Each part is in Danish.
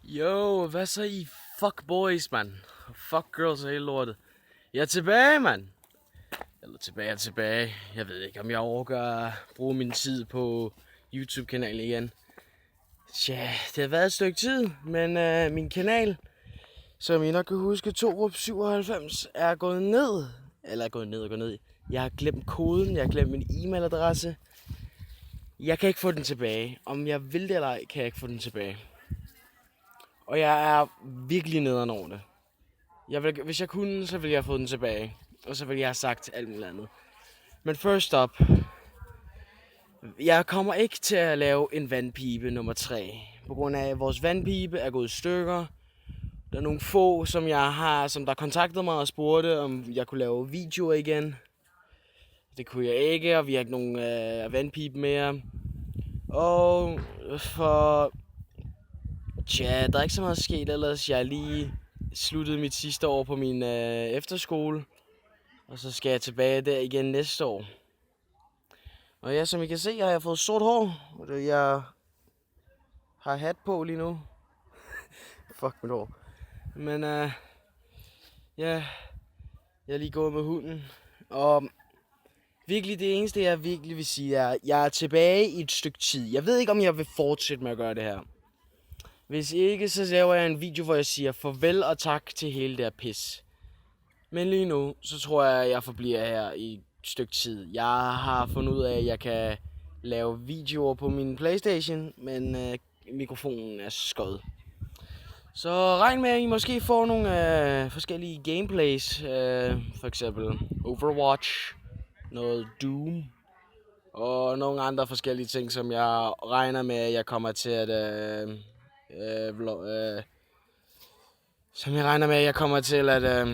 Yo, hvad så I fuck boys, mand? Fuck girls og hele lortet. Jeg er tilbage, mand. Eller tilbage. Jeg ved ikke, om jeg overgår at bruge min tid på YouTube-kanalen igen. Tja, det har været et stykke tid, men min kanal, som I nok kan huske, Torup97, er gået ned. Eller er gået ned. Jeg har glemt koden, jeg har glemt min e-mailadresse. Jeg kan ikke få den tilbage. Om jeg vil det eller ej, kan jeg ikke få den tilbage. Og jeg er virkelig nederen over det. Hvis jeg kunne, så ville jeg have fået den tilbage. Og så ville jeg have sagt alt muligt andet. Men first up. Jeg kommer ikke til at lave en vandpibe nummer 3. På grund af, at vores vandpibe er gået i stykker. Der er nogle få, som der kontaktede mig og spurgte, om jeg kunne lave videoer igen. Det kunne jeg ikke, og vi har ikke nogen vandpibe mere. Og for... Tja, der er ikke så meget sket ellers. Jeg lige sluttede mit sidste år på min efterskole. Og så skal jeg tilbage der igen næste år. Og ja, som I kan se, har jeg fået sort hår. Og jeg har hat på lige nu. Fuck mit hår. Men ja, jeg er lige gået med hunden. Og virkelig det eneste, jeg virkelig vil sige, er, at jeg er tilbage i et stykke tid. Jeg ved ikke, om jeg vil fortsætte med at gøre det her. Hvis ikke, så laver jeg en video, hvor jeg siger farvel og tak til hele det her pis. Men lige nu, så tror jeg, at jeg forbliver her i et stykke tid. Jeg har fundet ud af, at jeg kan lave videoer på min PlayStation, men mikrofonen er skød. Så regn med, at I måske får nogle forskellige gameplays. For eksempel Overwatch, noget Doom og nogle andre forskellige ting, som jeg regner med, at jeg kommer til at... som jeg regner med, at jeg kommer til at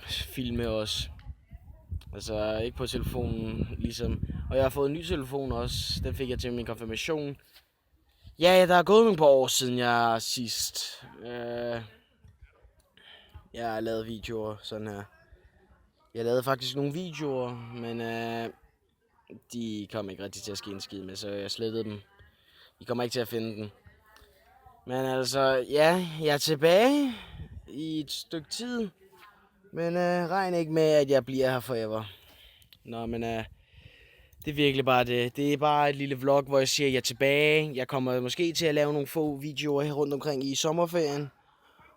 filme også. Altså ikke på telefonen ligesom. Og jeg har fået en ny telefon også. Den fik jeg til min konfirmation. Ja, der er gået nogle par år siden jeg sidst. Jeg har lavet videoer sådan her. Jeg lavede faktisk nogle videoer, men de kom ikke rigtig til at ske en skid med, så jeg slettede dem. I kommer ikke til at finde den. Men altså, ja, jeg er tilbage i et stykke tid. Men regn ikke med, at jeg bliver her forever. Nå, men det er virkelig bare det. Det er bare et lille vlog, hvor jeg siger, at jeg er tilbage. Jeg kommer måske til at lave nogle få videoer her rundt omkring i sommerferien.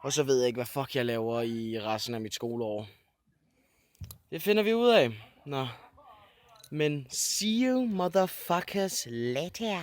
Og så ved jeg ikke, hvad fuck jeg laver i resten af mit skoleår. Det finder vi ud af. Nå. Men see you motherfuckers later.